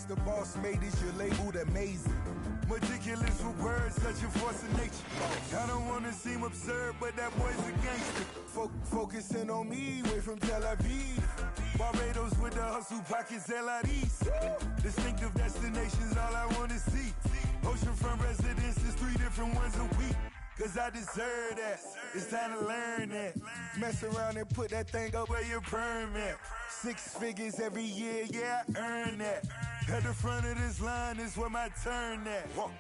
the boss made it, you're labeled amazing. Meticulous with words, such a force of nature. I don't wanna seem absurd, but that boy's a gangster. Focusing on me, way from Tel Aviv. Barbados with the hustle pockets, LIDs. Distinctive destinations, all I wanna see. Oceanfront residences, 3 different ones a week. Cause I deserve that, it's time to learn that. Mess around and put that thing up where your perm at. 6 figures every year, yeah, I earn that. At the front of this line is where my turn at. Whoa.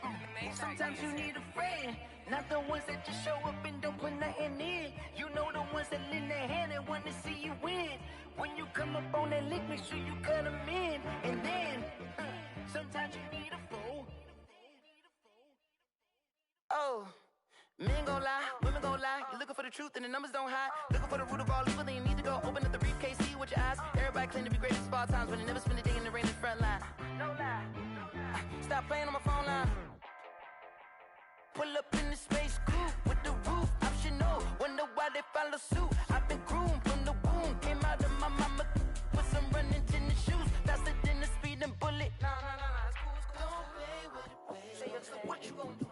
Sometimes you need a friend, not the ones that just show up and don't put nothing in. You know the ones that lend their hand and want to see you win. When you come up on that lick, make sure you cut them in. And then, sometimes you need a fool. Oh. Men gon' lie, women gon' lie. You're looking for the truth and the numbers don't hide. Looking for the root of all evil, then you need to go open up the briefcase, see with your eyes. Everybody claim to be greatest of all times, but they never spend a day in the rain in the front line. No lie. Stop playing on my phone line. Pull up in the space coupe with the roof optional. Wonder why they follow suit. I've been groomed from the womb. Came out of my mama with some running tennis shoes. Faster than the speeding bullet. Nah, it's cool, it's cool. Don't play with it, baby. So what you gon' do?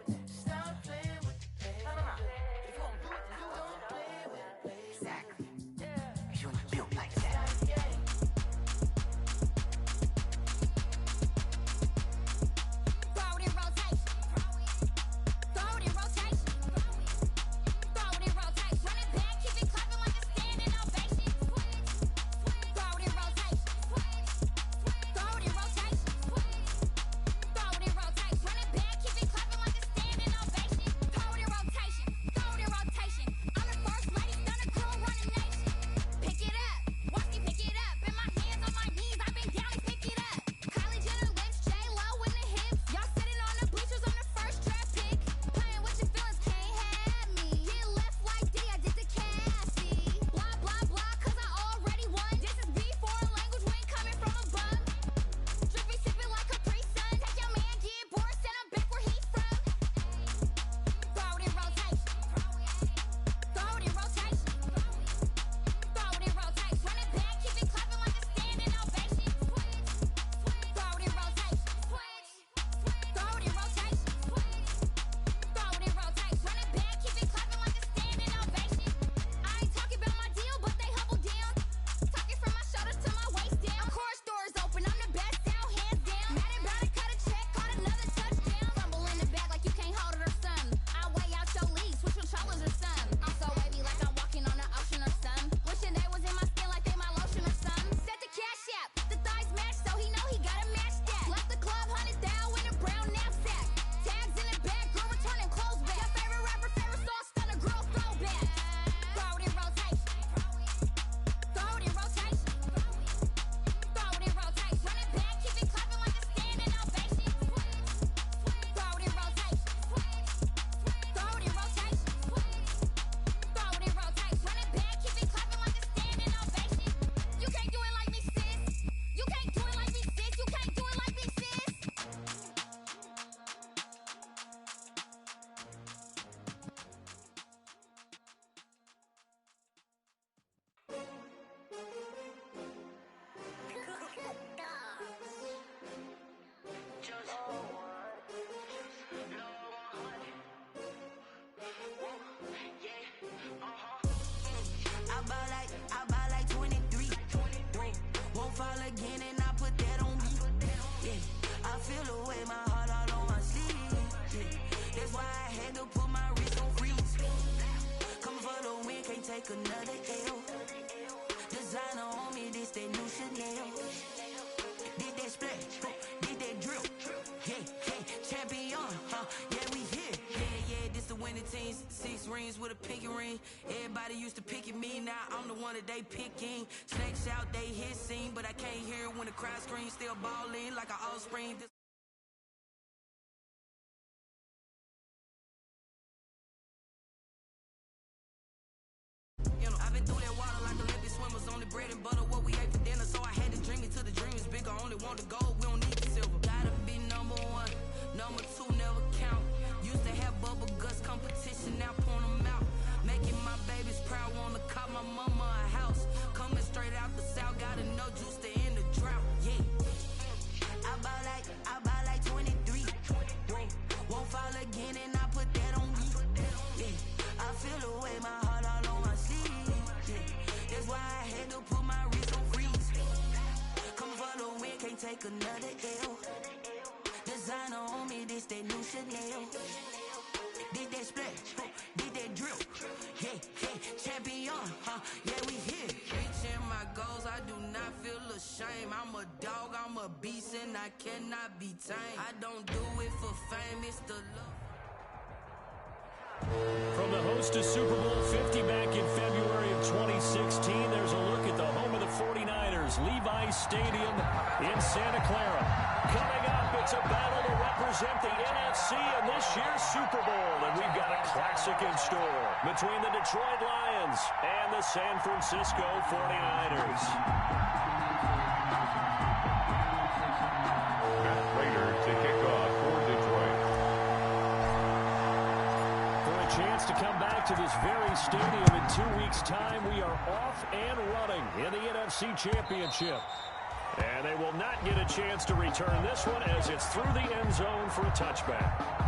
With a pinky ring, everybody used to pick at me. Now I'm the one that they picking. Snakes out, they hissing, but I can't hear when the crowd screams. Still balling like an offspring. You know, I've been through that water like Olympic swimmers. Only bread and butter, what we ate for dinner. So I had to dream it till the dream is bigger. Only want the gold, we don't need the silver. Gotta be number 1, number 2 never count. Used to have bubble guts competition, now point them out. Making my babies proud, wanna cop my mama a house. Coming straight out the south, got enough juice to end the drought, yeah. I bought take another L. Designer on me, this that new Chanel. Did that splash, did that drip. Yeah, champion, yeah, we here. Reaching my goals, I do not feel ashamed. I'm a dog, I'm a beast, and I cannot be tamed. I don't do it for fame, it's the love. From the host of Super Bowl 50 back in February of 2016, there's a look at the home of the 49ers, Levi's Stadium in Santa Clara. Coming up, it's a battle to represent the NFC in this year's Super Bowl, and we've got a classic in store between the Detroit Lions and the San Francisco 49ers. Raiders to kick off for Detroit. Chance to come back to this very stadium in 2 weeks' time. We are off and running in the NFC Championship. And they will not get a chance to return this one as it's through the end zone for a touchback.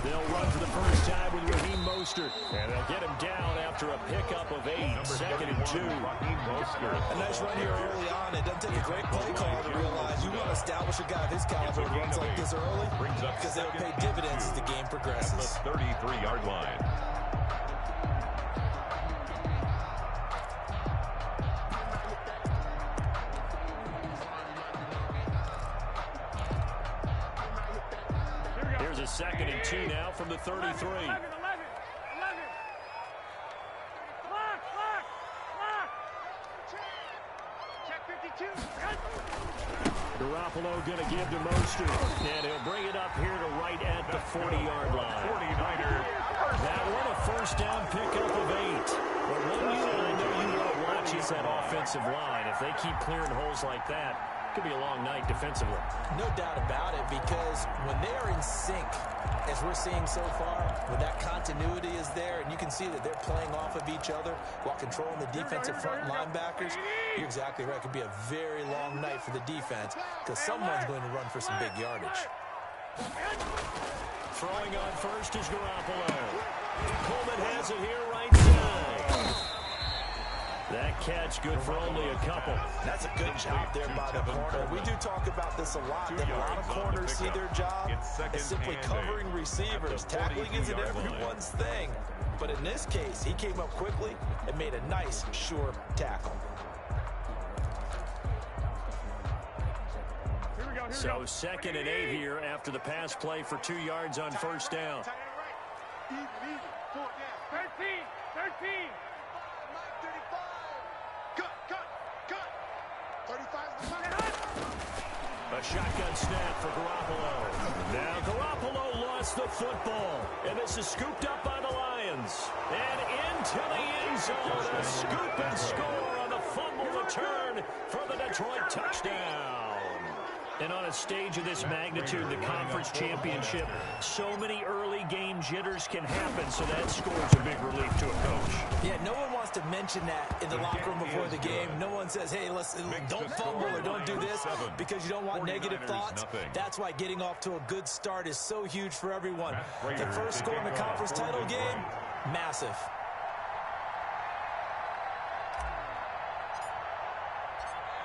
They'll run for the first time with Raheem Mostert, and they'll get him down after a pickup of 8, second and 2. A nice run here early on. It doesn't take a great play call to realize you want to establish a guy of his caliber who runs like this early because they'll pay dividends as the game progresses. At the 33-yard line. Here's a second and 2 now from the 33. Garoppolo going to give to Mostert, and he'll bring it up here to right at the 40-yard line. 49ers. That one a first down pickup of 8. But one unit I know you want to watch is that offensive line. If they keep clearing holes like that, it could be a long night defensively. No doubt about it, because when they're in sync, as we're seeing so far, when that continuity is there and you can see that they're playing off of each other while controlling the defensive front linebackers, you're exactly right. It could be a very long night for the defense because someone's going to run for some big yardage. Throwing on first is Garoppolo. Coleman has it here right side. That catch good for only a couple. That's a good job there by the corner. We do talk about this a lot, that a lot of corners see their job as simply covering receivers. Tackling isn't everyone's thing. But in this case, he came up quickly and made a nice, sure tackle. So second and 8 here after the pass play for 2 yards on first down. 13. A shotgun snap for Garoppolo. Now Garoppolo lost the football. And this is scooped up by the Lions. And into the end zone. A scoop and score on the fumble return for the Detroit touchdown. And on a stage of this magnitude, the conference championship, so many early game jitters can happen, so that scores a big relief to a coach. Yeah, no one wants to mention that in the locker room before the game. No one says, hey, don't fumble or don't do this because you don't want negative thoughts. That's why getting off to a good start is so huge for everyone. The first score in the conference title game, massive.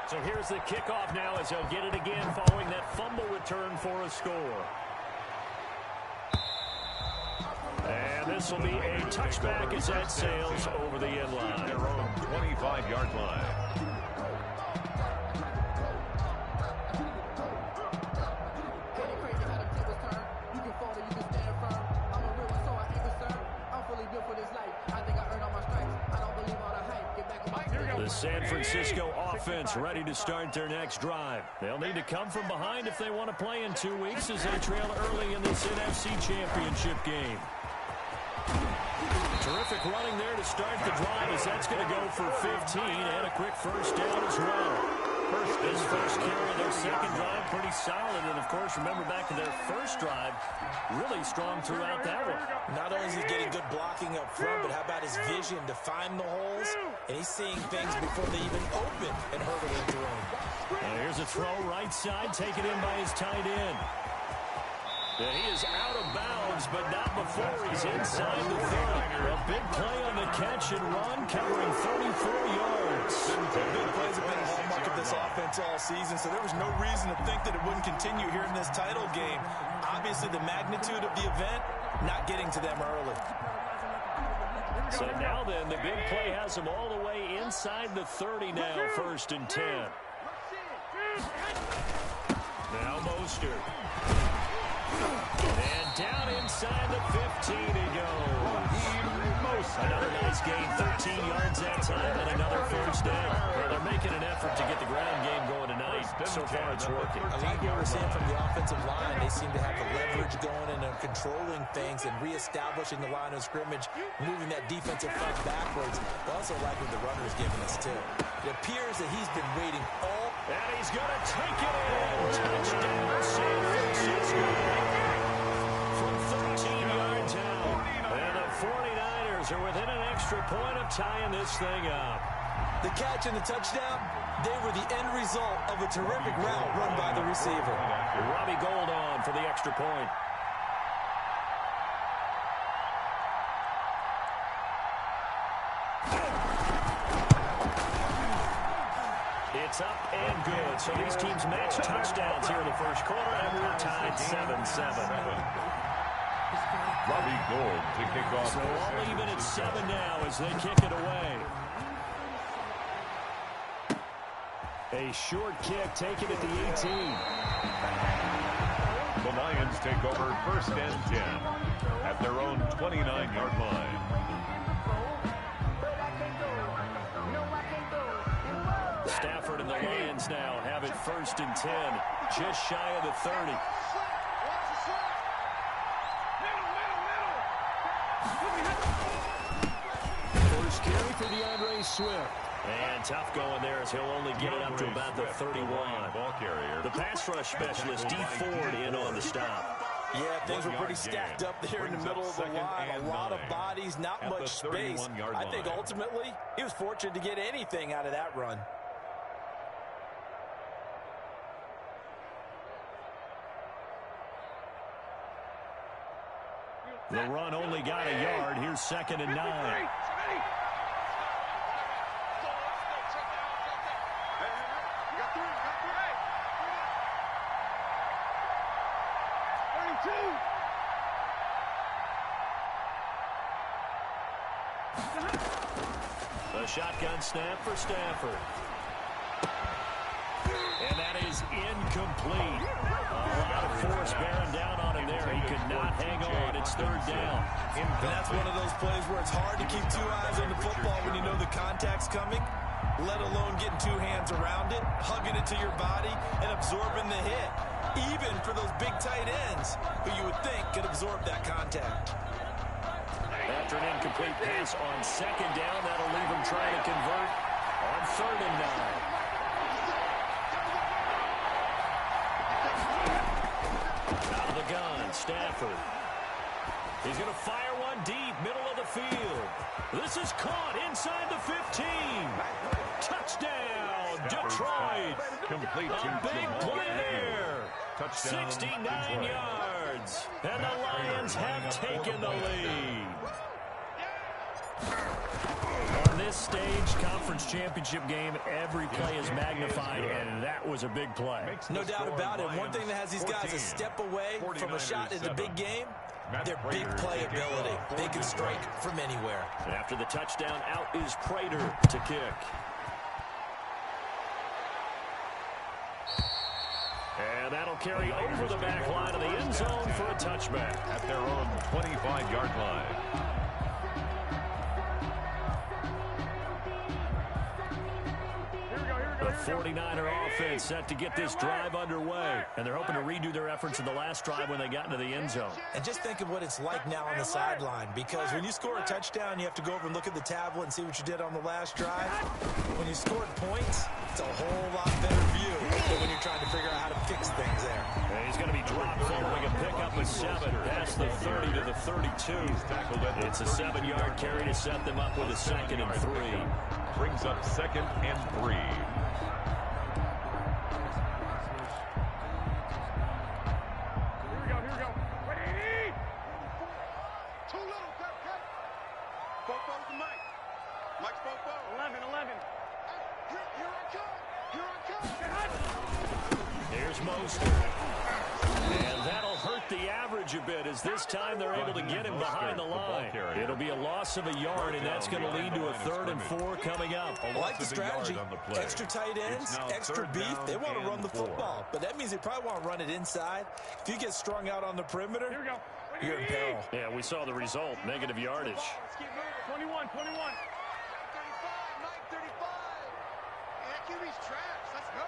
So here's the kickoff now as they'll get it again following that fumble return for a score. And this will be a touchback as that sails over the end line. Their own 25-yard line. The San Francisco offense ready to start their next drive. They'll need to come from behind if they want to play in 2 weeks as they trail early in this NFC Championship game. Terrific running there to start the drive as that's going to go for 15 and a quick first down as well. His first carry of their second drive, pretty solid. And, of course, remember back to their first drive, really strong throughout that one. Not only is he getting good blocking up front, but how about his vision to find the holes? And he's seeing things before they even open and hurdling through them. Here's a throw right side, taken in by his tight end. And he is out of bounds, but not before he's inside the 30. A big play on the catch and run, covering 34 yards. Big plays have been a hallmark of this offense all season, so there was no reason to think that it wouldn't continue here in this title game. Obviously, the magnitude of the event, not getting to them early. So now then, the big play has him all the way inside the 30 now, 1st and 10. Now Mostert. And down inside the 15 he goes. Another nice gain, 13 yards that time, and another first down. Well, they're making an effort to get the ground game going tonight. So far, it's working. I like what we're seeing from the offensive line. They seem to have the leverage going and are controlling things and reestablishing the line of scrimmage, moving that defensive front backwards. I also like what the runner is giving us, too. It appears that he's been waiting all... And he's going to take it in. Touchdown, San Francisco. From 13 yards out. And the 49ers are within an extra point of tying this thing up. The catch and the touchdown, they were the end result of a terrific route run by the receiver. Robbie Gould on for the extra point. It's up and good. So these teams match touchdowns here in the first quarter, and we're tied 7-7. Robbie Gould to kick off. So all even at 7 now as they kick it away. A short kick taken at the 18. The Lions take over 1st and 10 at their own 29-yard line. Stafford and the Lions now have it 1st and 10, just shy of the 30. First carry for DeAndre Swift. And tough going there as he'll only get it up to about the 31. Ball carrier. The pass rush specialist, D. Ford, in on the stop. Yeah, things were pretty stacked up there in the middle of the line. A lot of bodies, not much space. I think ultimately he was fortunate to get anything out of that run. The run only got a yard. Here's 2nd and 9. A shotgun snap for Stafford. And that is incomplete. A lot of force bearing down on him there. He could not hang on. It's 3rd down. And that's one of those plays where it's hard to keep 2 eyes on the football when you know the contact's coming, let alone getting 2 hands around it, hugging it to your body, and absorbing the hit. Even for those big tight ends who you would think could absorb that contact. After an incomplete pass on 2nd down, that'll leave him trying to convert on 3rd and 9. Out of the gun, Stafford. He's going to fire one deep, middle of the field. This is caught inside the 15. Touchdown, Detroit. Complete A big play there. Touchdown, 69 Detroit. yards. And the Lions have taken the lead. On this stage, conference championship game, every play is magnified, and that was a big play. No doubt about it. One thing that has these guys a step away from a shot in the big game, their big play ability. They can strike from anywhere. After the touchdown, out is Prater to kick. And that'll carry over the back line of the end zone for a touchback. At their own 25-yard line. The 49er offense set to get this drive underway. And they're hoping to redo their efforts in the last drive when they got into the end zone. And just think of what it's like now on the sideline, because when you score a touchdown, you have to go over and look at the tablet and see what you did on the last drive. When you scored points, it's a whole lot better view than when you're trying to figure out how to fix things there. And he's going to be dropped following a pickup of 7 past the 30 to the 32. It's a 7-yard carry to set them up with a 2nd and 3. Brings up 2nd and 3. Here we go. Wait! Too little, cut. Bofo's the mic. Mike's Bofo. 11. Here I come. Here's Mostert. And that'll hurt the average a bit, as this time they're able to get him behind the line. It'll be a loss of a yard, and that's going to lead to a 3rd and 4 coming up. I like the strategy. Extra tight ends, extra beef. They want to run the football, but that means they probably want to run it inside. If you get strung out on the perimeter, you're in peril. Yeah, we saw the result, negative yardage. Let's keep moving. 21. 35, Mike 35. And QB's trash. Let's go.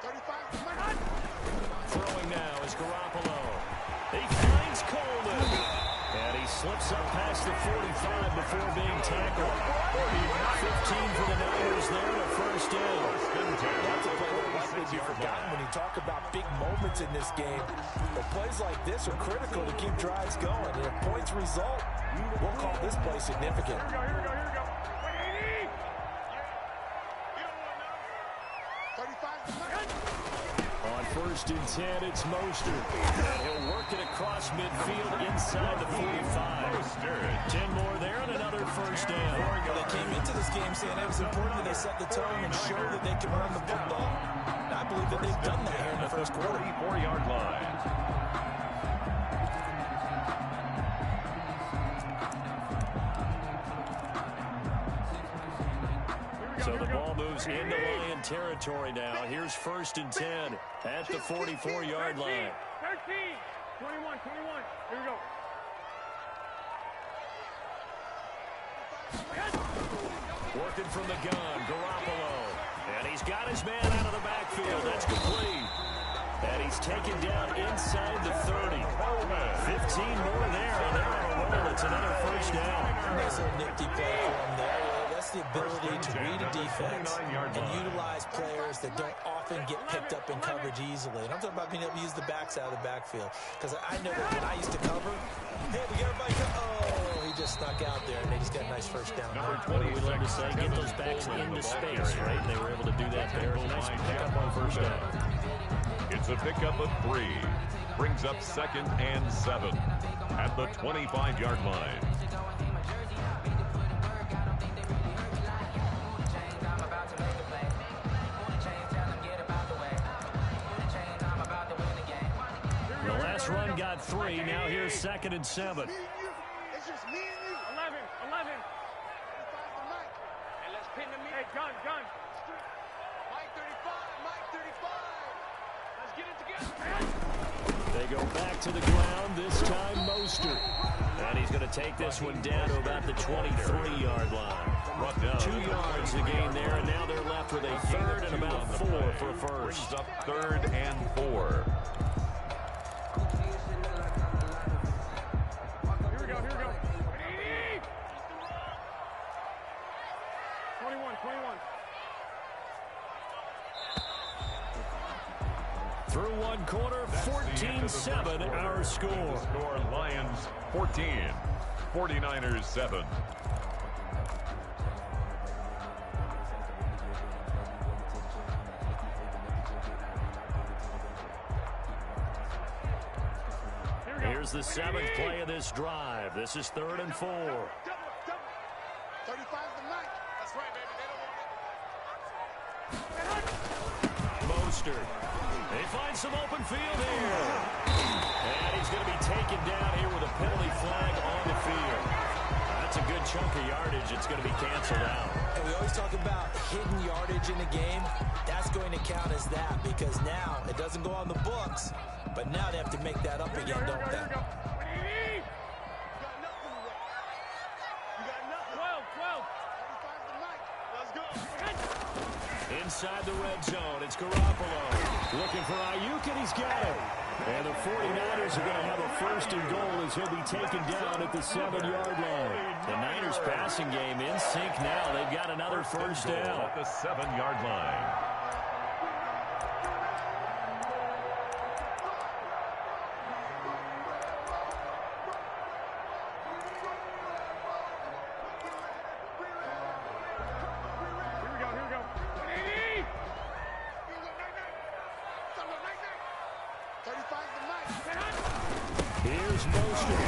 35, Mike. Throwing now is Garoppolo. He finds Coleman. And he slips up past the 45 before being tackled. 15 for the Niners there, and a 1st down. That's a play that will likely be forgotten when you talk about big moments in this game. But plays like this are critical to keep drives going. And if points result, we'll call this play significant. Here we go. Wait, 80. You don't want to know. 35. On 1st and 10, it's Mostert. And he'll work it across midfield inside the 45. 10 more there and another 1st down. They came into this game saying it was important that they set the tone and show that they can run the football. And I believe that they've done that here in the first quarter. 44-yard line. So the ball moves into Lion territory now. Here's 1st and 10 at the 44-yard line. 13. 21. Here we go. Working from the gun, Garoppolo. And he's got his man out of the backfield. That's complete. And he's taken down inside the 30. 15 more there, and they're on a roll. It's another 1st down. Nice little nifty play for him there. That's the ability to read a defense and utilize players that don't often get picked up in coverage easily. And I'm talking about being able to use the backs out of the backfield. Because I know that when I used to cover, hey, we got everybody he just snuck out there, and they just got a nice 1st down. We love to say, get those backs into space, right? They were able to do that there. Nice pickup on 1st down. It's a pickup of 3. Brings up 2nd and 7 at the 25-yard line. The last run got 3. Now here's 2nd and 7. It's just me and you. 11. And let's pin the meat. Hey, gun. Mike 35. Let's get it together. They go back to the ground, this time Mostert. And he's going to take this one down to about the 23-yard line. 2 yards to gain there, and now they're left with a 3rd and about 4 for a 1st. Brings up 3rd and 4. Here we go. 80. 21. Through one quarter, 14-7 our score. Lions 14, 49ers 7. Here's the 7th play of this drive. This is 3rd and 4. 35's the night. That's right, baby. They don't want it. Mostert. They find some open field here. And he's going to be taken down here with a penalty flag on the field. That's a good chunk of yardage. It's going to be canceled out. And we always talk about hidden yardage in a game. That's going to count as that, because now it doesn't go on the books, but now they have to make that up again, don't they? You got nothing. 12. 35's the night. Let's go. inside the red zone. It's Garoppolo. Looking for Ayuk, and he's got it. And the 49ers are going to have a first and goal as he'll be taken down at the 7-yard line. The Niners passing game in sync now. They've got another first down. At the 7-yard line. Here's Mostert.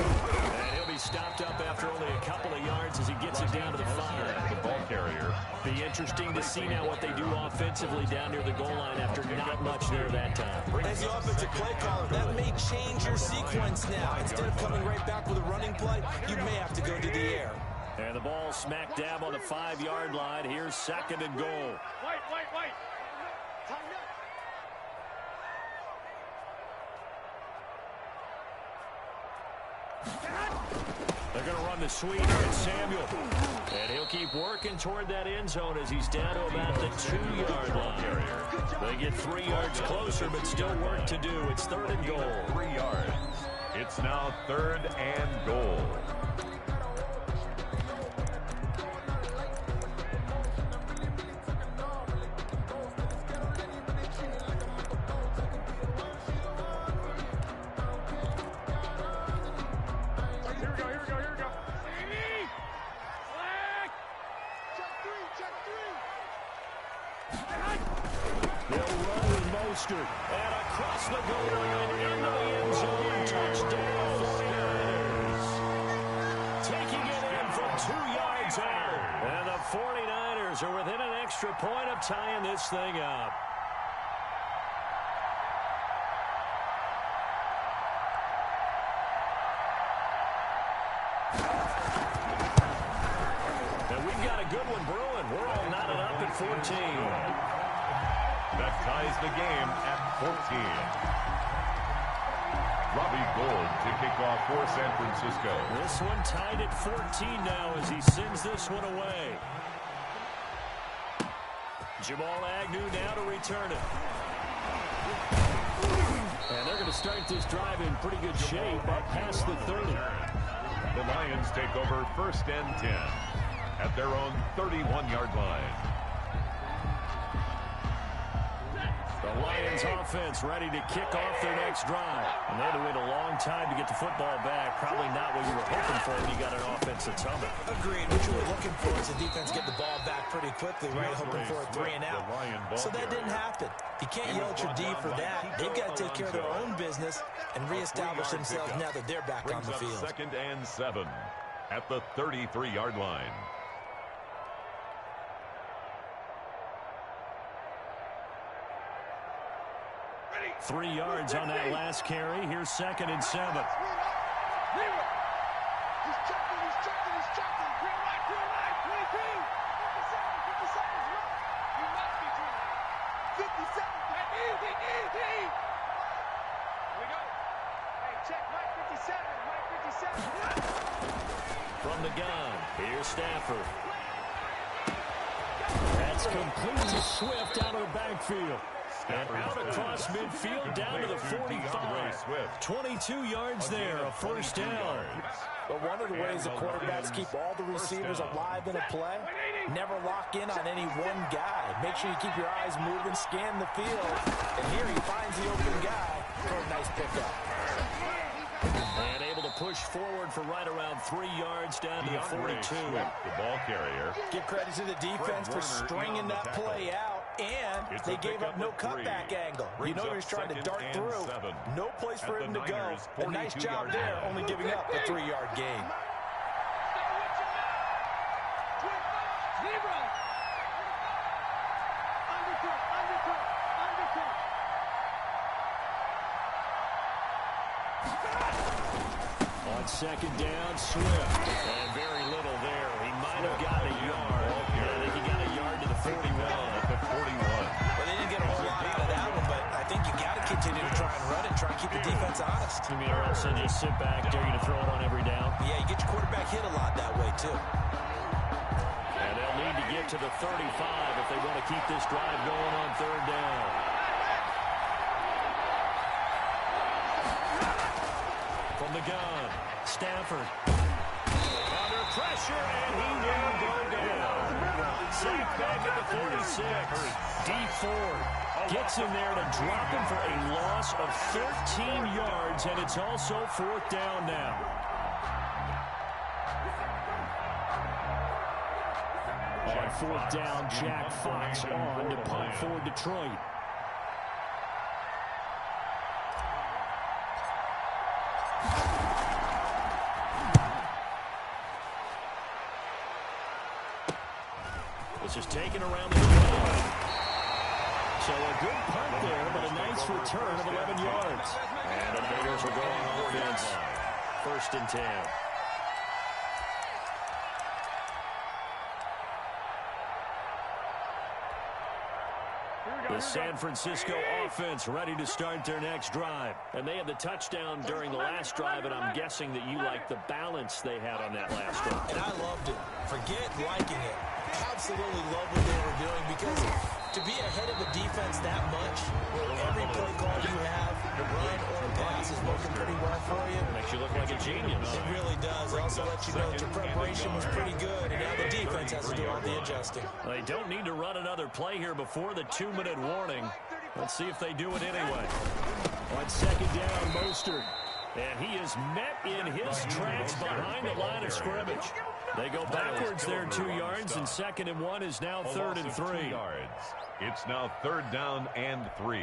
And he'll be stopped up after only a couple of yards as he gets it down to the 5. The ball carrier. Be interesting to see now what they do offensively down near the goal line after not much there that time. As the offensive play caller, that may change your sequence now. Instead of coming right back with a running play, you may have to go to the air. And the ball smack dab on the 5-yard line. Here's 2nd and goal. Wait. They're going to run the sweep. It's Samuel. And he'll keep working toward that end zone as he's down to about the 2-yard line. They get 3 yards closer, but still work to do. It's 3rd and goal. 3 yards. It's now 3rd and goal. And across the goal line into the end zone. Touchdown, 49ers. Taking it in from 2 yards out. And the 49ers are within an extra point of tying this thing up. And we've got a good one brewing. We're all knotted up at 14. That ties the game at 14. Robbie Gould to kick off for San Francisco. This one tied at 14 now as he sends this one away. Jamal Agnew now to return it. And they're going to start this drive in pretty good shape up past the 30. The Lions take over 1st and 10 at their own 31-yard line. The Lions offense ready to kick off their next drive. And they had to wait a long time to get the football back. Probably not what you were hoping for when you got an offensive tumble. Agreed. What you were looking for is the defense get the ball back pretty quickly, right? Hoping for a 3 and out. So that didn't happen. You can't yell at your D for that. They've got to take care of their own business and reestablish themselves now that they're back on the field. 2nd and 7 at the 33-yard line. 3 yards on that last carry. Here's 2nd and 7. He's checking. Green light, 22. 57, right. You must be doing 57. Here we go. Hey, check Mike 57. From the gun, here's Stafford. That's complete to Swift out of the backfield. And out across midfield down to the 45. 22 yards there, a first down. But one of the ways the quarterbacks keep all the receivers alive in a play, never lock in on any one guy. Make sure you keep your eyes moving, scan the field. And here he finds the open guy for a nice pickup. And able to push forward for right around 3 yards down to the 42. The ball carrier. Give credit to the defense for stringing that play out. And they gave up no cutback angle. You know he was trying to dart through. No place for him to go. A nice job there, only giving up a 3-yard gain. On 2nd down, Swift. And very little there. He might have got a yard. I think he got a yard to the 41. Well, they didn't get a whole lot out of that one, but I think you got to continue to try and run it, try and keep the defense honest. You mean, or else they just sit back, dare you to throw it on every down? Yeah, you get your quarterback hit a lot that way, too. And they'll need to get get to the 35 if they want to keep this drive going on third down. From the gun, Stafford. Under pressure, and he will go down. Sacked back at the 46. D Ford gets in there to drop him for a loss of 13 yards, and it's also fourth down now. On fourth down, Jack Fox on to punt for Detroit. This is taken around the goal. So a good punt there, but a nice return of 11 yards. And the Niners will go on offense. First and 10. The San Francisco offense ready to start their next drive. And they had the touchdown during the last drive, and I'm guessing that you like the balance they had on that last drive. And I loved it. Forget liking it. Absolutely love what they were doing, because to be ahead of a defense that much, where every play call you have, run or pass, is working pretty well for you. Makes you look like a genius. It really does. It also lets you know that your preparation was pretty good, and now the defense has to do all the adjusting. They don't need to run another play here before the 2-minute warning. Let's see if they do it anyway. On second down, Mostert. And he is met in his tracks behind the line of scrimmage. They go backwards there 2 yards, and second and 1 is now third and 3. It's now third down and 3.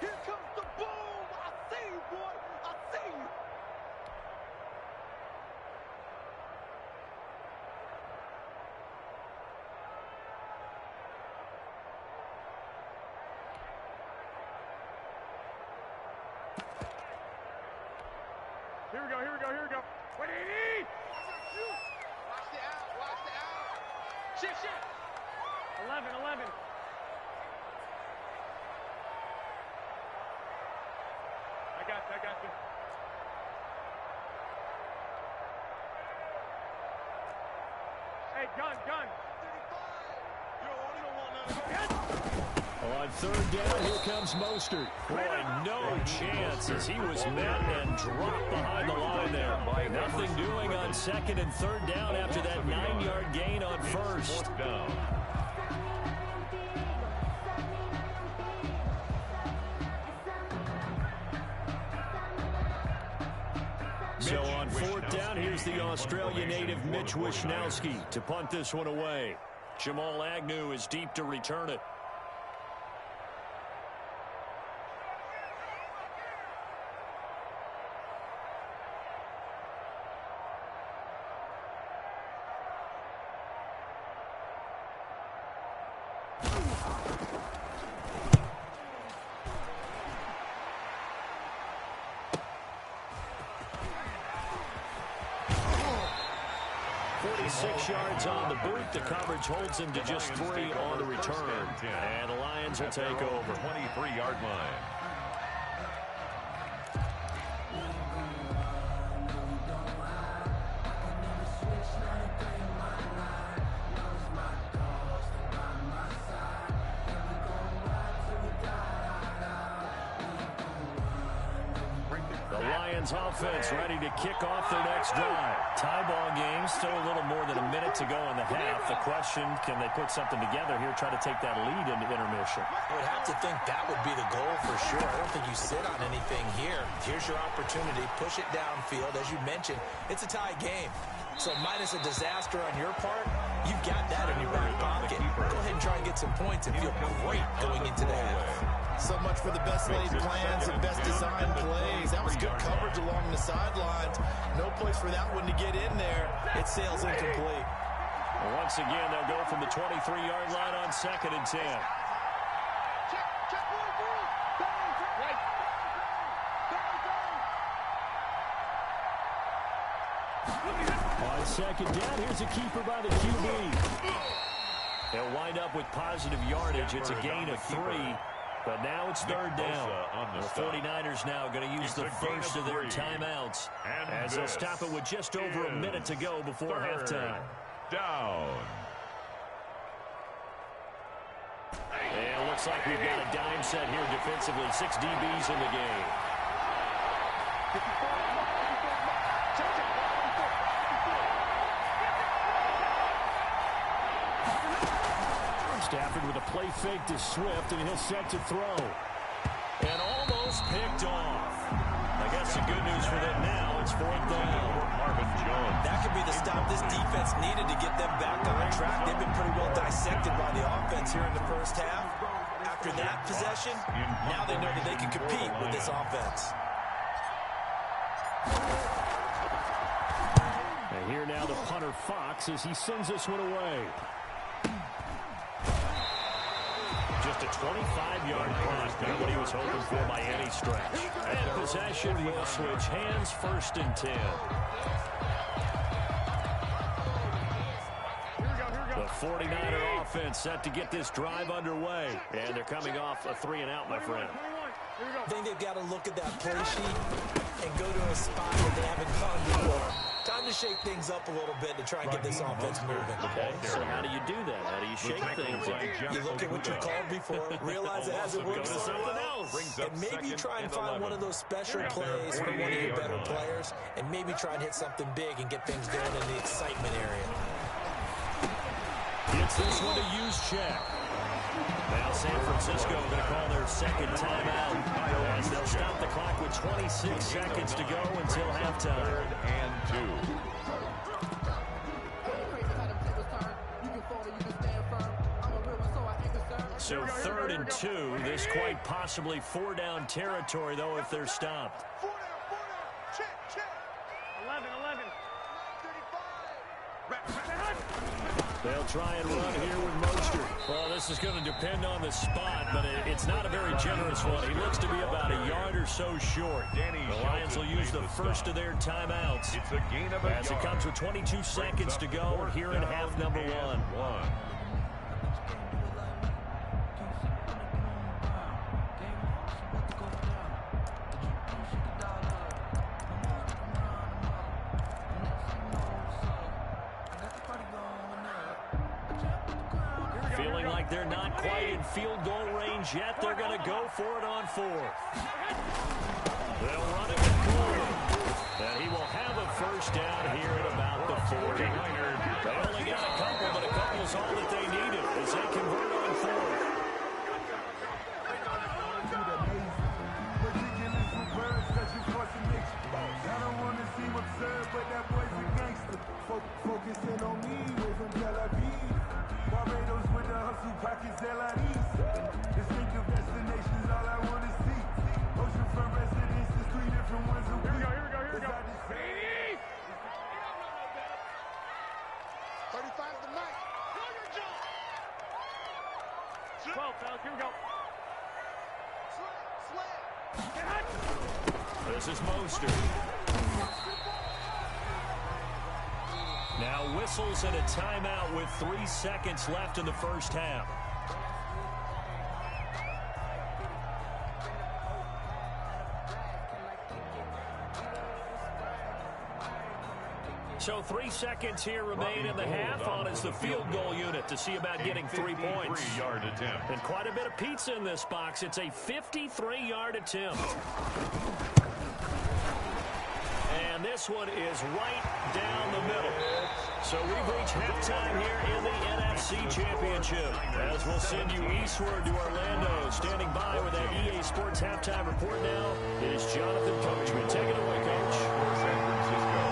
Here comes the boom. I see you, boy. I see you. Here we go, here we go, here we go. What do you need? Watch the out, watch the out. Shift, shift. 11, 11. I got you, I got you. Hey, gun, gun. 35. You don't want none of that. On third down, here comes Mostert. Boy, no chance as he was met and dropped behind the line there. Nothing doing on second and third down after that 9-yard gain on first. So on fourth down, here's the Australia native Mitch Wishnowsky to punt this one away. Jamal Agnew is deep to return it. Yards on the boot. The coverage holds him to just 3 on the return. And the Lions will take over. 23-yard line. Offense ready to kick off their next drive. Tie ball game, still a little more than a minute to go in the half. The question, can they put something together here, try to take that lead into intermission? I would have to think that would be the goal for sure. I don't think you sit on anything here. Here's your opportunity. Push it downfield. As you mentioned, it's a tie game. So minus a disaster on your part, you've got that in your back pocket. Go ahead and try and get some points and feel great going into the half. So much for the best laid plans and best designed plays. That was good coverage along the sidelines. No place for that one to get in there. It sails incomplete. Once again, they'll go from the 23-yard line on second and 10. On second down, here's a keeper by the QB. They'll wind up with positive yardage. It's a gain of 3. But now it's third down. The 49ers now going to use the first of their timeouts as they'll stop it with just over a minute to go before halftime. Down. And it looks like we've got a dime set here defensively. 6 DBs in the game. Stafford with a play fake to Swift, and he'll set to throw. And almost picked off. I guess the good news for them now, it's fourth down. Marvin Jones. That could be the stop this defense needed to get them back on track. They've been pretty well dissected by the offense here in the first half. After that possession, now they know that they can compete with this offense. And here now the punter Fox as he sends this one away. Just a 25-yard punt. Not what he was hoping for by any stretch. And possession will switch hands, 1st and 10. The 49er offense set to get this drive underway. And they're coming off a 3-and-out, my friend. I think they've got to look at that play sheet and go to a spot that they haven't gone before. Time to shake things up a little bit to try and get this offense moving. Okay, so how do you do that? How do you shake things up? You look at what you called before, realize it hasn't worked so well, and maybe try and find one of those special plays from one of your better players, and maybe try and hit something big and get things going in the excitement area. It's this one to use check. Now San Francisco going to call their second timeout as they'll stop the clock with 26 seconds to go until halftime. 3rd and 2. So 3rd and 2. This quite possibly 4-down territory, though, if they're stopped. 4 down. Check. 11. They'll try and run here with Mostert. Well, this is going to depend on the spot, but it's not a very generous one. He looks to be about a yard or so short. The Lions will use the first of their timeouts It's a gain of a as it comes with 22 seconds to go here in half number 1. Feeling like they're not quite in field goal range yet. They're going to go for it on 4th. They'll run it with Coleman. And he will have a first down here at about the 40. They only got a couple, but a couple's all that they needed as they convert on 4th. I don't want to seem absurd, but that boy's a gangster. Focusing on me, way from Tel Aviv. Barbados with the hustle pockets, LIDs. Distinctive destinations, all I want to see. Oceanfront residences, 3 different ones a week. Here we go. 35 tonight. 12, fellas, here we go. This is Mostert. Now whistles and a timeout with 3 seconds left in the first half. So 3 seconds here remain in the half on as the field goal unit to see about getting 3 points. 53-yard attempt. And quite a bit of pizza in this box. It's a 53-yard attempt. And this one is right down the middle. So we've reached halftime here in the NFC Championship. As we'll send you eastward to Orlando. Standing by with that EA Sports halftime report now is Jonathan Coachman. Take it away, Coach. San Francisco.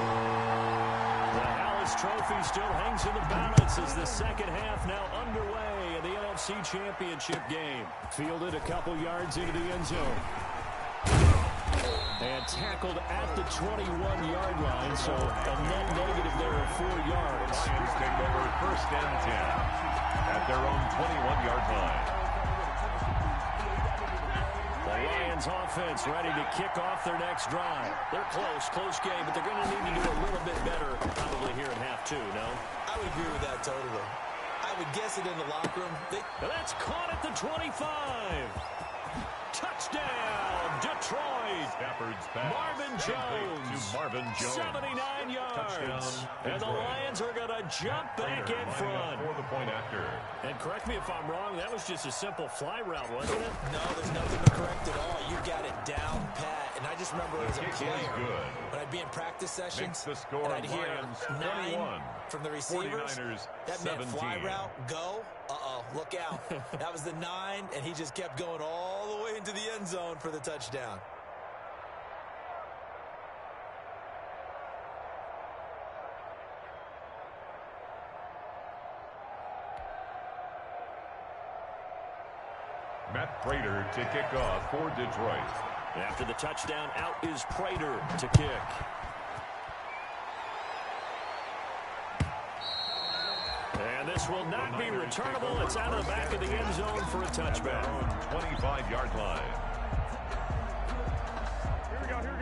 The Hallis Trophy still hangs in the balance as the second half now underway in the NFC Championship game. Fielded a couple yards into the end zone. And tackled at the 21-yard line, so a net negative there of 4 yards. Lions take over 1st and 10 at their own 21-yard line. The Lions offense ready to kick off their next drive. They're close game, but they're going to need to do a little bit better probably here in half 2, no? I would agree with that totally. I would guess it in the locker room. That's caught at the 25. Touchdown, Detroit. Stafford's pass. Marvin Jones. To Marvin Jones. 79 yards. Touchdown, And the Lions are going to jump back in front. For the point after. And correct me if I'm wrong, that was just a simple fly route, wasn't it? No, there's nothing to correct at all. You got it down pat. And I just remember as a player, when I'd be in practice sessions, the score, and I'd hear Lions 9 21, from the receivers, 49ers that 17. meant fly route, go, look out. That was the 9, and he just kept going all the way into the end zone for the touchdown. Matt Prater to kick off for Detroit. After the touchdown, out is Prater to kick. And this will not be returnable. It's out of the back of the end zone for a touchback. 25-yard line.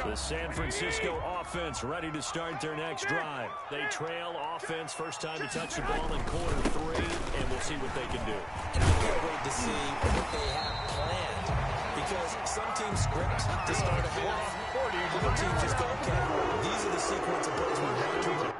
The San Francisco offense ready to start their next drive. They trail offense, first time to touch the ball in quarter 3, and we'll see what they can do. And I can't wait to see what they have planned, because some teams script to start a half. Other teams just go, okay, these are the sequence of plays we want to run.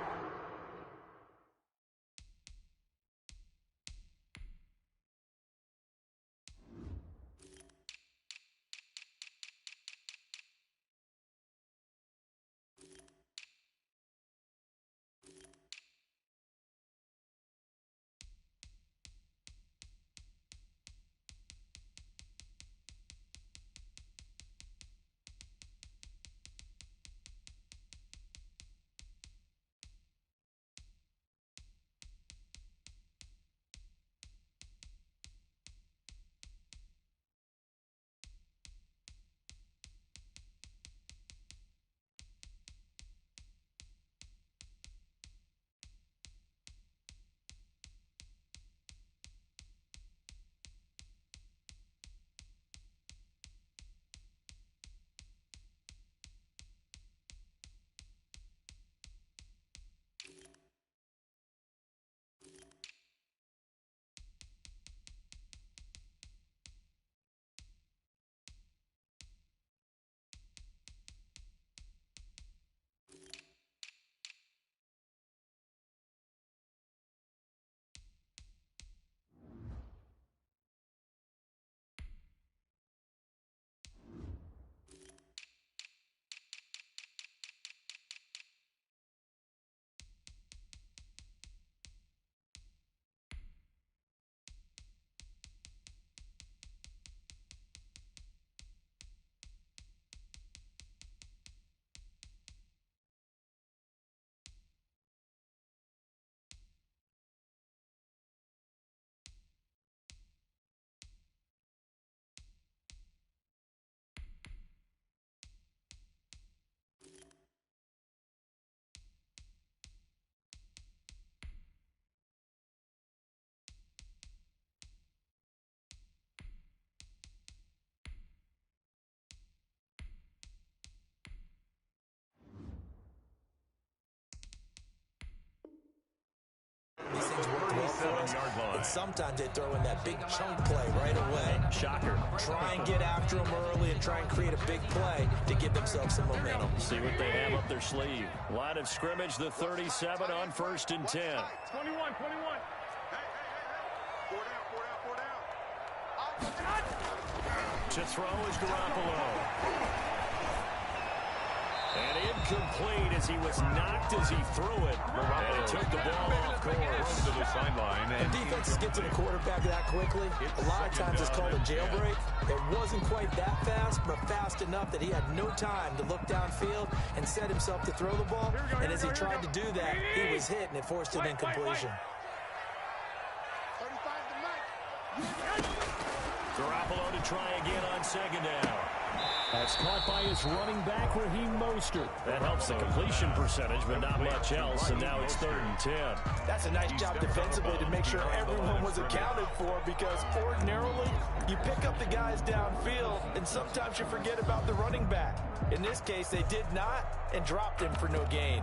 These things work well for us, and sometimes they throw in that big chunk play right away. Shocker. Try and get after them early and try and create a big play to give themselves some momentum. See what they have up their sleeve. Line of scrimmage, the 37 on 1st and 10. 21. To throw is Garoppolo. And incomplete as he was knocked as he threw it. And he took the ball off course. To the sideline. And defenses get to the quarterback that quickly. A lot of times it's called a jailbreak. It wasn't quite that fast, but fast enough that he had no time to look downfield and set himself to throw the ball. And as he tried to do that, he was hit, and it forced an incompletion. Garoppolo to try again on 2nd down. That's caught by his running back, Raheem Mostert. That helps the completion percentage, but not much else, and now it's 3rd and 10. That's a nice job defensively to make sure everyone was accounted for, because ordinarily you pick up the guys downfield, and sometimes you forget about the running back. In this case, they did not and dropped him for no gain.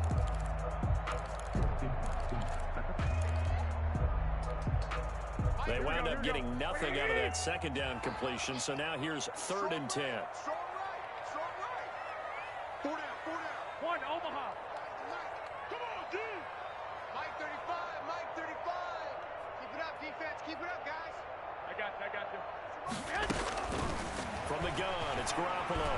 They wound up getting nothing out of that second down completion, so now here's 3rd and 10. Strong right. 4 down. One, Omaha. Come on, dude. Mike 35. Keep it up, defense. Keep it up, guys. I got you. From the gun, it's Garoppolo.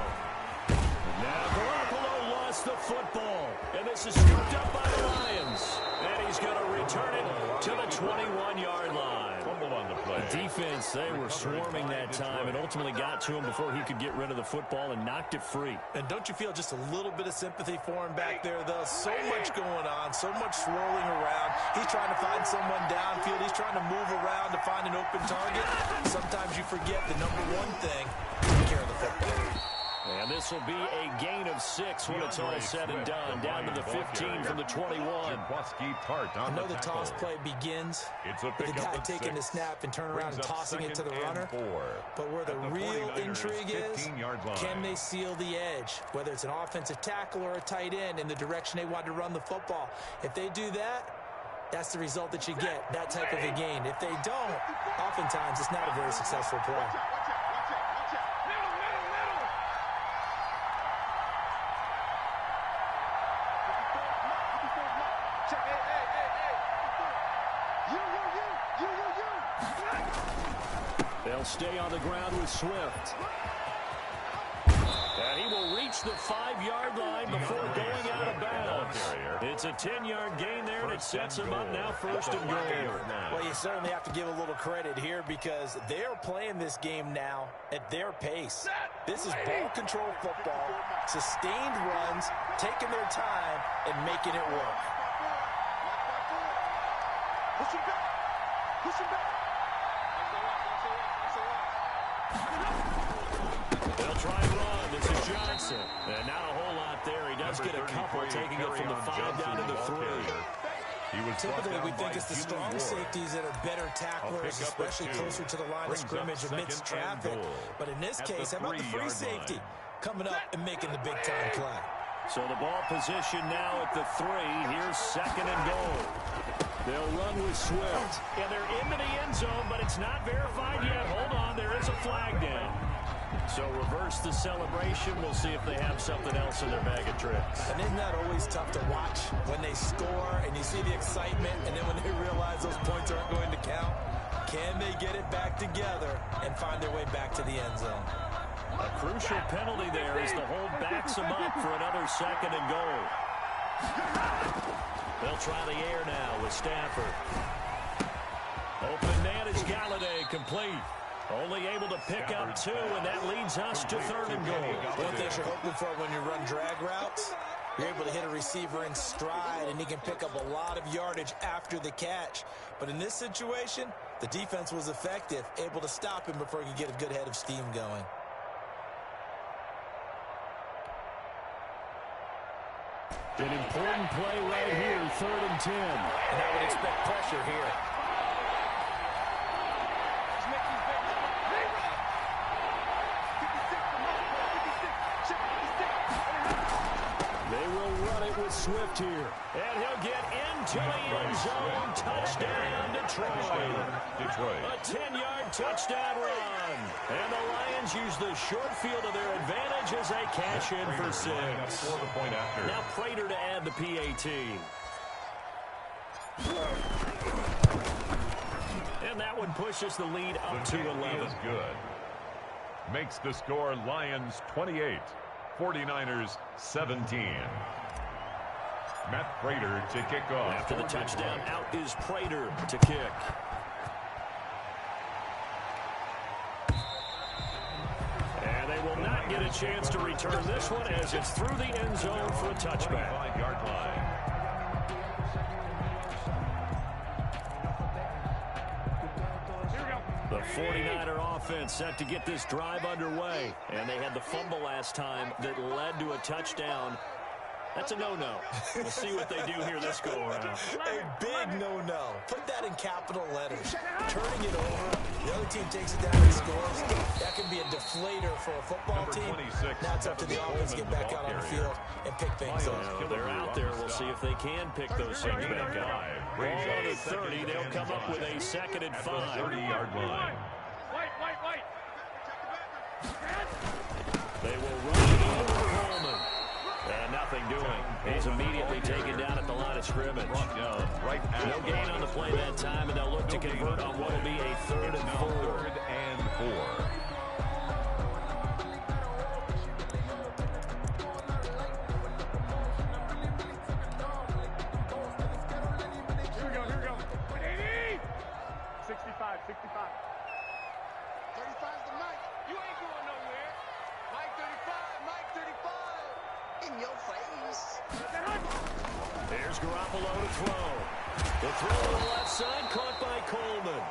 Now Garoppolo lost the football, and this is scooped up by the Lions. And he's going to return it to the 21-yard line. Fumble on the play. The defense, they were swarming that time and ultimately got to him before he could get rid of the football and knocked it free. And don't you feel just a little bit of sympathy for him back there, though? So much going on, so much swirling around. He's trying to find someone downfield. He's trying to move around to find an open target. Sometimes you forget the number one thing, take care of the football. And this will be a gain of 6 when it's all said and done. Down to the 15 from the 21. I know the toss play begins with the guy taking the snap and turn around and tossing it to the runner. But where the real intrigue is, can they seal the edge? Whether it's an offensive tackle or a tight end in the direction they want to run the football. If they do that, that's the result that you get, that type of a gain. If they don't, oftentimes it's not a very successful play. They'll stay on the ground with Swift. And he will reach the 5-yard line before going out of bounds. It's a 10-yard gain there, and it sets him up now 1st and goal. Well, you certainly have to give a little credit here because they're playing this game now at their pace. This is ball control football, sustained runs, taking their time, and making it work. Push him back. They'll try and run. This is Johnson. And not a whole lot there. He does get a couple, taking it from the 5 down to the 3. Typically, we think it's the strong safeties that are better tacklers, especially closer to the line of scrimmage amidst traffic. But in this case, how about the free safety coming up and making the big-time play? So the ball position now at the 3. Here's 2nd and goal. They'll run with Swift. And they're into the end zone, but it's not verified yet. Hold on, there is a flag down. So reverse the celebration. We'll see if they have something else in their bag of tricks. And isn't that always tough to watch when they score and you see the excitement, and then when they realize those points aren't going to count? Can they get it back together and find their way back to the end zone? A crucial penalty there as the hold backs them up for another 2nd and goal. They'll try the air now with Stafford. Open man is Galladay, complete. Only able to pick up 2, and that leads us to 3rd and goal. One thing you're hoping for when you run drag routes, you're able to hit a receiver in stride, and he can pick up a lot of yardage after the catch. But in this situation, the defense was effective, able to stop him before he could get a good head of steam going. An important play right here, 3rd and 10. And I would expect pressure here. They will run it with Swift here. And he'll get into the end zone. Touchdown, Detroit. A 10-yard touchdown run. And the Lions use the short field to their advantage as they cash in for 6. Now Prater to add the PAT. And that one pushes the lead up to 11. Is good. Makes the score Lions 28. 49ers 17. Matt Prater to kick off. After the touchdown, out is Prater to kick. And they will not get a chance to return this one as it's through the end zone for a touchback. 5-yard line. The 49er offense set to get this drive underway. And they had the fumble last time that led to a touchdown. That's a no-no. We'll see what they do here this go-around. A big no-no. Put that in capital letters. Turning it over, the other team takes it down and scores. That can be a deflator for a football team. Now it's up to the offense to get back out on the field and pick things up. They're out there. We'll see if they can pick those things back up. Ball to 30. They'll come up with a 2nd and 5. 30-yard line. They will run over Coleman. And nothing doing. He's immediately taken down at the line of scrimmage. No gain on the play that time, and they'll look to convert on what will be a 3rd and 4. 3rd and 4. There's Garoppolo to throw. The throw on the left side caught by Coleman.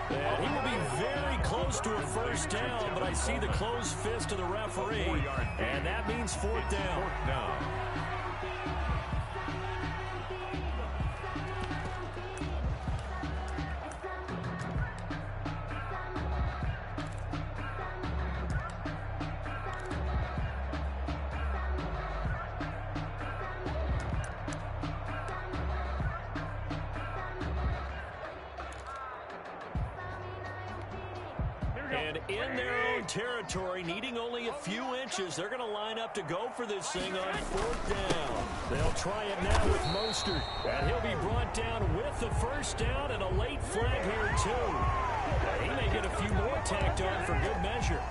And he will be very close to a 1st down, but I see the closed fist of the referee, and that means 4th down. And in their own territory, needing only a few inches, they're going to line up to go for this thing on 4th down. They'll try it now with Mostert, and he'll be brought down with the 1st down and a late flag here, too. He may get a few more tacked on for good measure.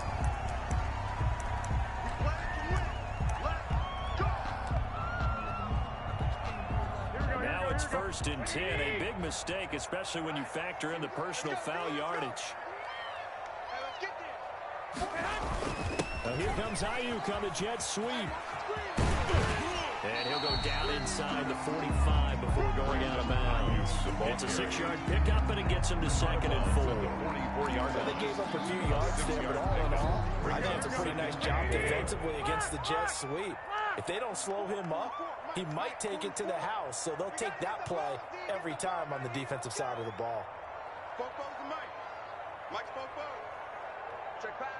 Now it's 1st and 10, a big mistake, especially when you factor in the personal foul yardage. Now here comes Ayuk on the jet sweep. And he'll go down inside the 45 before going out of bounds. It's a 6-yard pickup, and it gets him to 2nd and 4. 44 yards. They gave up a few yards there, but all in all, I think it's a pretty nice job defensively against the jet sweep. If they don't slow him up, he might take it to the house, so they'll take that play every time on the defensive side of the ball. Mike's check pass.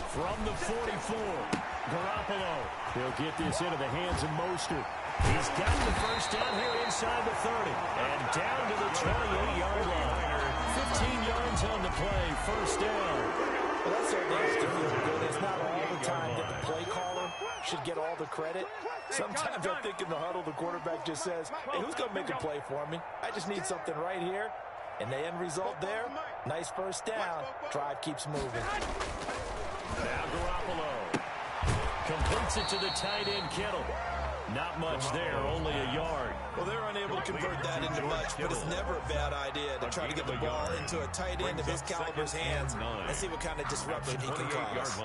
From the 44, Garoppolo. He'll get this into the hands of Mostert. He's got the 1st down here inside the 30. And down to the 28-yard line. 15 yards on the play, 1st down. Well, that certainly has to feel good. It's not all the time that the play caller should get all the credit. Sometimes I think in the huddle, the quarterback just says, hey, who's going to make a play for me? I just need something right here. And the end result there, nice 1st down. Drive keeps moving. Now Garoppolo completes it to the tight end, Kittle. Not much there, only a yard. Well, they're unable to convert that into much, but it's never a bad idea to try to get the ball into a tight end of his caliber's hands and see what kind of disruption he can cause.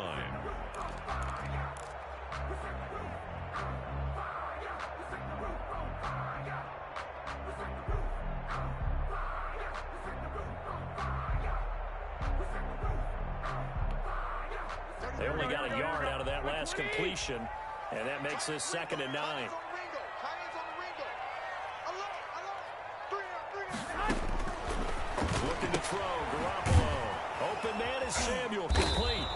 They only got a yard out of that last completion, and that makes this 2nd and 9. Looking to throw, Garoppolo. Open man is Samuel, complete.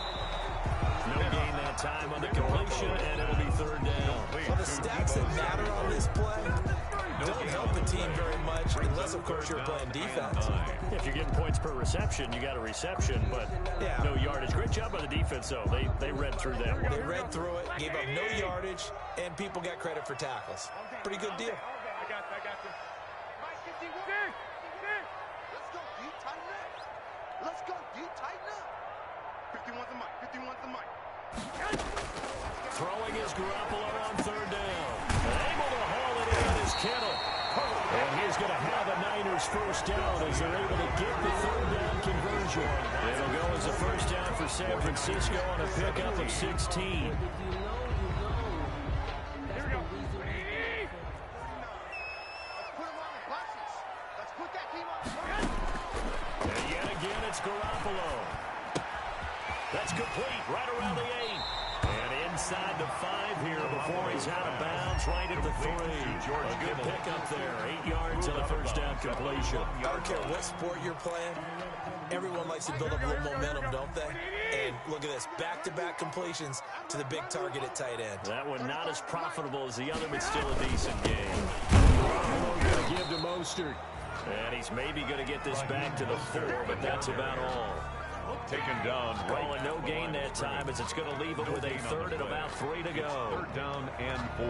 No gain that time on the completion, and it'll be 3rd down. Well, the stats that matter on this play don't help the team very much unless, of course, you're playing defense. If you're getting points per reception, you got a reception, but no yardage. Great job by the defense, though. They read through that one. They read through it, gave up no yardage, and people got credit for tackles. Pretty good deal. I got you. Mike, 51. Let's go, D. Tighten up. Let's go, D. Tighten up. 51's the mic. Throwing is Garoppolo on 3rd down. Able to haul it in is Kittle. And he's going to have a Niners 1st down as they're able to get the 3rd down conversion. It'll go as a 1st down for San Francisco on a pickup of 16. And yet again, it's Garoppolo. That's complete right around the 8. And inside the 5 Stops right at the 3. A good pickup there. 8 yards on a first down completion. I don't care what sport you're playing. Everyone likes to build up a little momentum, don't they? And look at this. Back-to-back completions to the big target at tight end. That one not as profitable as the other, but still a decent game. Going to give to Mostert. And he's maybe going to get this back to the 4, but that's about all. Taken down. Calling no gain that time as it's going to leave it with a 3rd and about 3 to go. 3rd down and 4.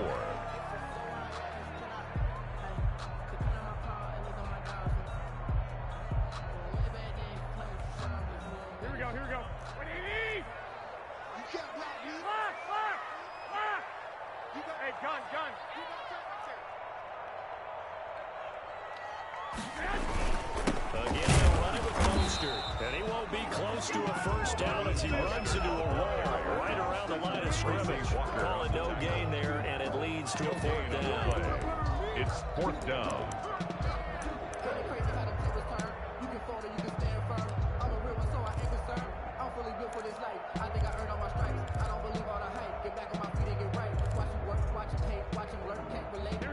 Here we go. You can't block me. Lock. Hey, gun. Again, they'll run it with Mostert. And he won't be close to a first down as he runs into a wall right around the line of scrimmage. Calling no gain there, and it leads to a 4th down. It's 4th down.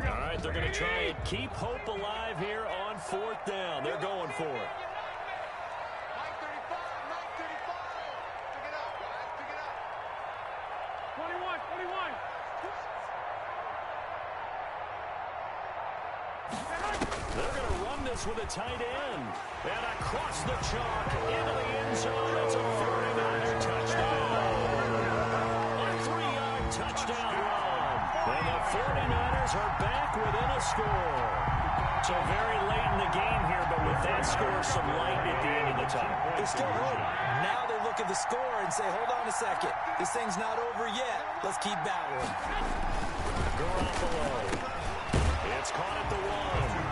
All right, they're going to try and keep hope alive here on 4th down. They're going for it. Mike 35. Pick it up, guys. Pick it up. 21. They're going to run this with a tight end. And across the chalk into the end zone. It's a 49er touchdown. A 3-yard touchdown run. And the 49ers are back within a score. So very late in the game here, but with that score, some light at the end of the tunnel. There's still hope. Now they look at the score and say, hold on a second. This thing's not over yet. Let's keep battling. Garoppolo. It's caught at the 1.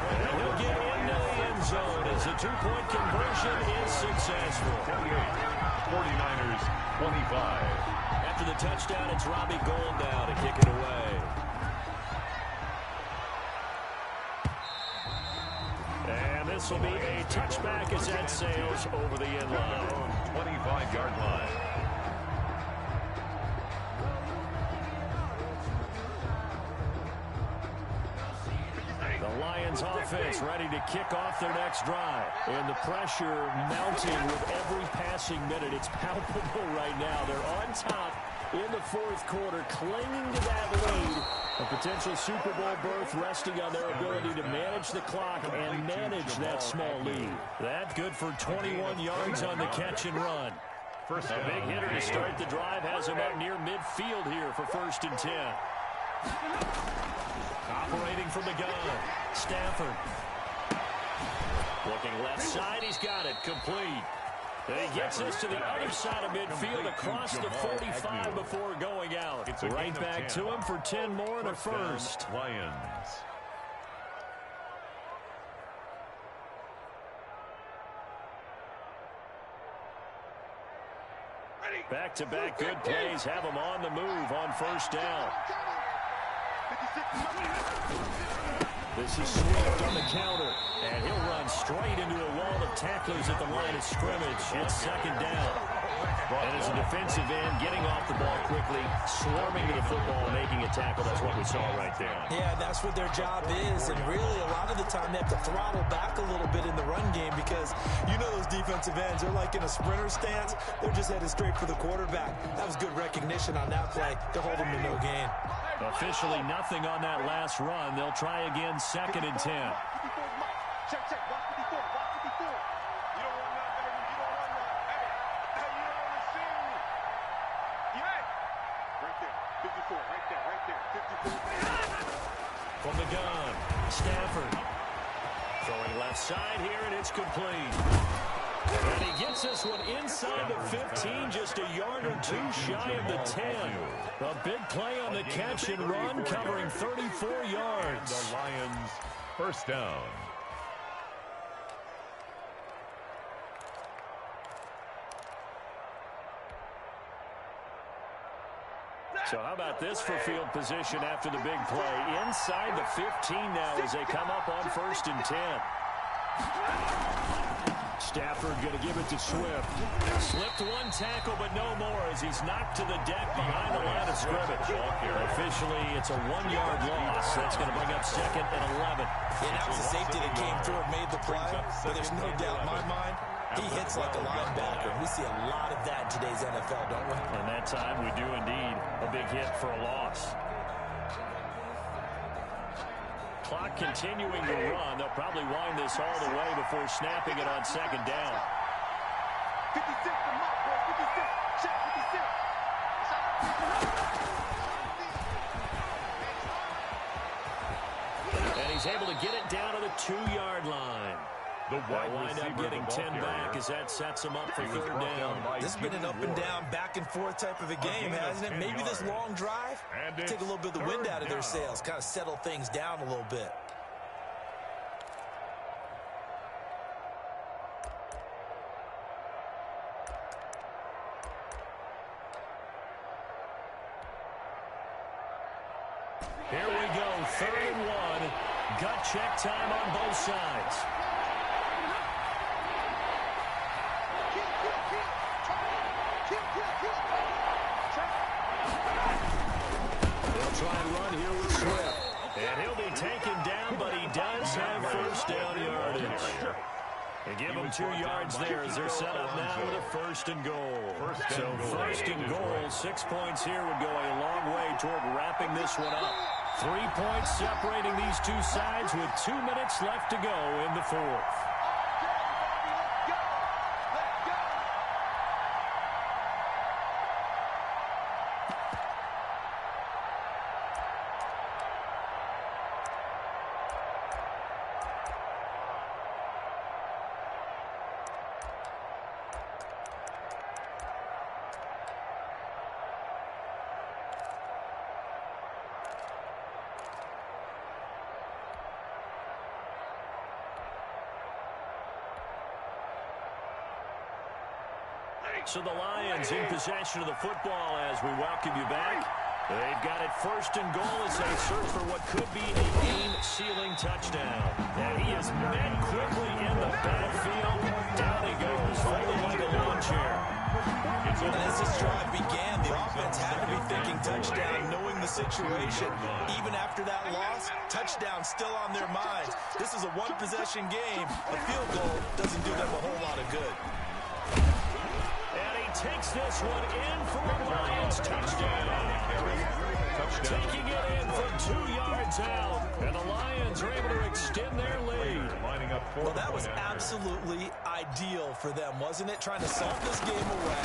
And he'll get into the end zone as the 2-point conversion is successful. 49ers 25. After the touchdown, it's Robbie Gould now to kick it away. And this will be a touchback as that sails over the end line. 25-yard line. The Lions offense ready to kick off their next drive. And the pressure mounting with every passing minute. It's palpable right now. They're on top in the 4th quarter, clinging to that lead. A potential Super Bowl berth resting on their ability to manage the clock and manage that small lead. That good for 21 yards on the catch and run. First a big hitter to start the drive has him up near midfield here for 1st and 10. Operating from the gun, Stafford. Looking left side, he's got it, complete. And he gets us to the other side of midfield across the 45 before going out. Right back to him for 10 more and a first. Lions. Back-to-back good plays have him on the move on 1st down. This is Swift on the counter, and he'll run straight into a wall of tacklers at the line of scrimmage. It's 2nd down. And as a defensive end, getting off the ball quickly, swarming to the football, making a tackle. That's what we saw right there. Yeah, that's what their job is, and really a lot of the time they have to throttle back a little bit in the run game because you know those defensive ends, they're like in a sprinter stance. They're just headed straight for the quarterback. That was good recognition on that play to hold them to no gain. Officially nothing on that last run. They'll try again, 2nd and 10. Check. Watch 54. You don't want that, baby. You don't want that. Hey, you don't want to see me. Yeah. Right there. 54. Right there. 54. From the gun, Stafford. Throwing left side here, and it's complete. And he gets this one inside the 15, just a yard or 2 shy of the 10. A big play on the catch and run, covering 34 yards. The Lions, 1st down. So how about this for field position after the big play? Inside the 15 now as they come up on 1st and 10. Stafford going to give it to Swift. Slipped one tackle, but no more as he's knocked to the deck behind the line of scrimmage. Officially, it's a 1-yard loss. That's going to bring up 2nd and 11. Yeah, that was the safety that came through and made the play, but there's no doubt in my mind he hits like a linebacker. We see a lot of that in today's NFL, don't we? And that time we do indeed. A big hit for a loss. Clock continuing to run. They'll probably wind this all the way before snapping it on 2nd down. 56 to Mark, boy. 56. Check 56. And he's able to get it down to the 2-yard line. They'll wind up getting 10 back as that sets them up for 3rd down. This has been an up and down, back and forth type of a game, hasn't it? Maybe this long drive, take a little bit of the wind out of their sails, kind of settle things down a little bit. Here we go, 3rd and 1. Gut check time on both sides. They'll try and run here with Swift. And he'll be taken down, but he does have 1st down yardage. They give him 2 yards there as they're set up now with a 1st and goal. So 1st and goal, 6 points here would go a long way toward wrapping this one up. 3 points separating these two sides with 2 minutes left to go in the 4th. So the Lions in possession of the football as we welcome you back. They've got it 1st and goal as they search for what could be a game-sealing touchdown. And he is met quickly in the backfield. Down he goes, folding like a lawn chair. And as this drive began, the offense had to be thinking touchdown, knowing the situation. Even after that loss, touchdown still on their minds. This is a one-possession game. A field goal doesn't do them a whole lot of good. Takes this one in for a Lions touchdown. Taking it in from 2 yards out. And the Lions are able to extend their lead. Well, that was absolutely ideal for them, wasn't it? Trying to salt this game away.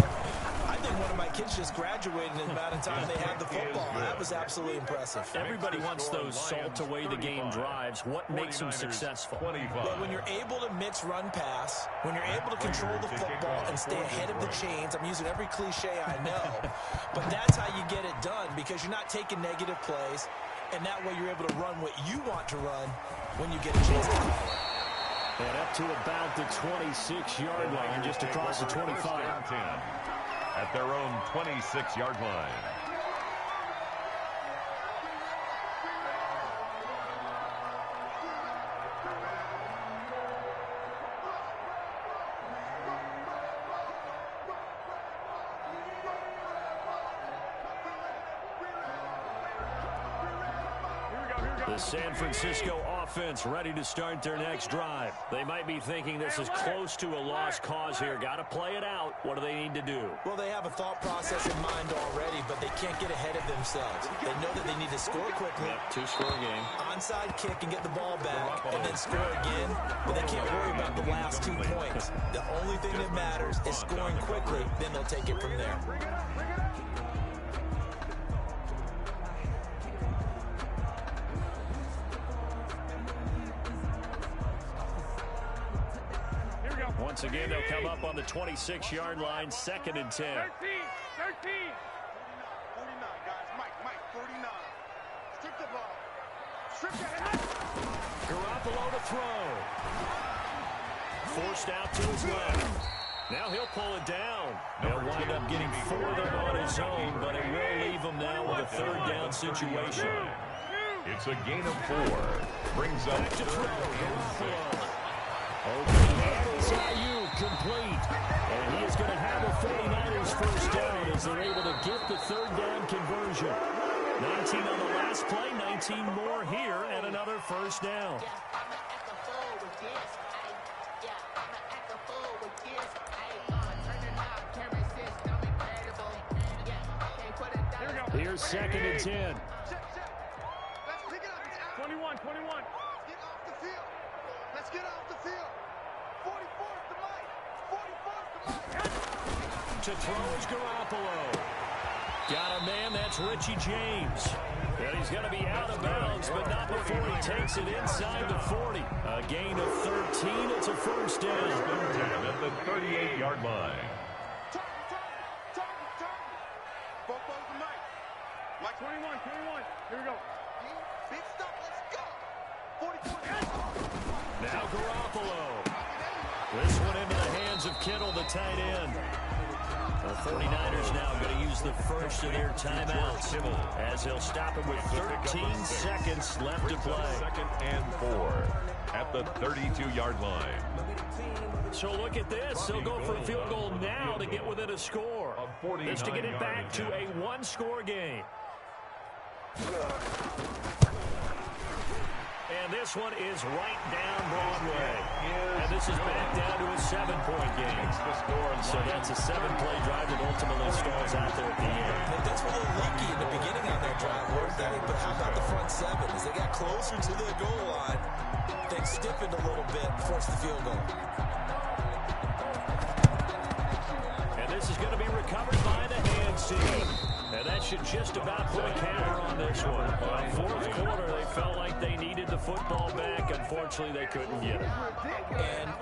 I think one of my kids just graduated in the amount of time they had the football. That was absolutely impressive. Everybody wants those salt away the game drives. What makes them successful? Well, when you're able to mix run pass, when you're able to control the football and stay ahead of the chains, I'm using every cliche I know, but that's how you get it done because you're not taking negative plays, and that way you're able to run what you want to run when you get a chance to call it. And up to about the 26-yard line, just across the 25. At their own 26-yard line. The San Francisco offense ready to start their next drive. They might be thinking this is close to a lost cause here. Got to play it out. What do they need to do? Well, they have a thought process in mind already, but they can't get ahead of themselves. They know that they need to score quickly. Yep, two-score game. Onside kick and get the ball back, and then score again. But they can't worry about the last 2 points. The only thing that matters is scoring quickly. Then they'll take it from there. Once again, they'll come up on the 26-yard line, 2nd and 10. 13. 49, guys. Mike, 49. Strip the ball. Strip the head. Garoppolo to throw. Forced out to his left. Now he'll pull it down. He'll wind up getting 4 there on his own, but it will leave him now with a 3rd down situation. It's a gain of 4. Brings up back to throw. Garoppolo. Open hand is Ayuk. complete. And he is going to have a 49ers first down as they're able to get the third down conversion. 19 on the last play, 19 more here, and another first down. Here's 2nd and 10. 21. Get off the field. Let's get off the field. 44th to Mike. 44th to Mike. To throw is Garoppolo. Got a man, that's Richie James. And he's going to be out of bounds, but not before he takes it inside the 40. A gain of 13. It's a first down. At the 38-yard line. Both balls to Mike. Mike 21. Here we go. Big stuff. Let's go. 44. Now Garoppolo. This one into the hands of Kittle, the tight end. The 49ers now going to use the first of their timeouts as he'll stop it with 13 seconds left to play. 2nd and 4 at the 32-yard line. So look at this. They'll go for a field goal now to get within a score. This to get it back to a one-score game. And this one is right down Broadway. And this is back down to a 7-point game. So that's a 7-play drive that ultimately stalls out there at the end. That's a little leaky in the beginning on their drive, weren't they? But how about the front 7? As they got closer to the goal line, things stiffened a little bit, forced the field goal. And this is going to be recovered by the hands team. And that should just about put a counter on this one. Fourth quarter, they felt like they needed the football back. Unfortunately, they couldn't get it. And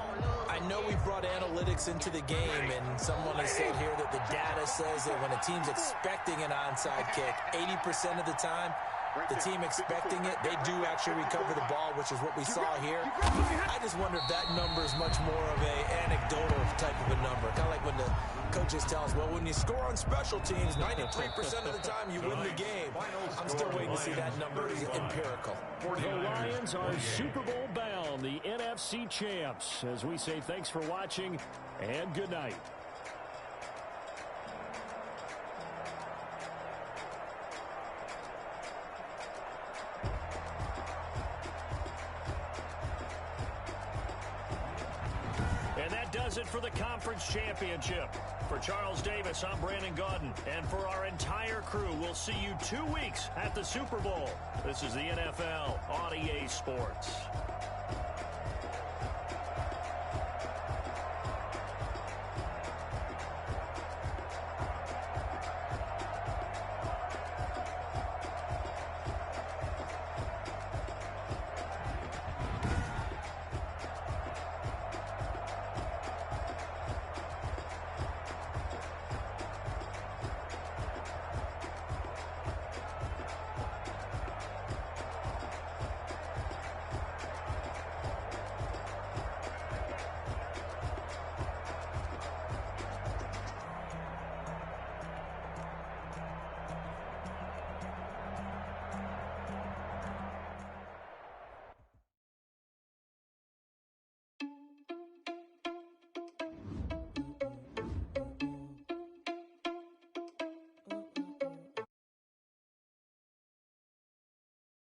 I know we brought analytics into the game, and someone has said here that the data says that when a team's expecting an onside kick, 80% of the time, the team expecting it, they do actually recover the ball, which is what we saw here. I just wonder if that number is much more of a anecdotal type of a number. Kind of like when the coaches tell us, well, when you score on special teams, 93% of the time you win the game. I'm still waiting to see that number is empirical. The Lions are Super Bowl bound, the NFC champs. As we say, thanks for watching and good night. Does it for the conference championship. For Charles Davis, I'm Brandon Gaudin. And for our entire crew, we'll see you 2 weeks at the Super Bowl. This is the NFL on EA Sports.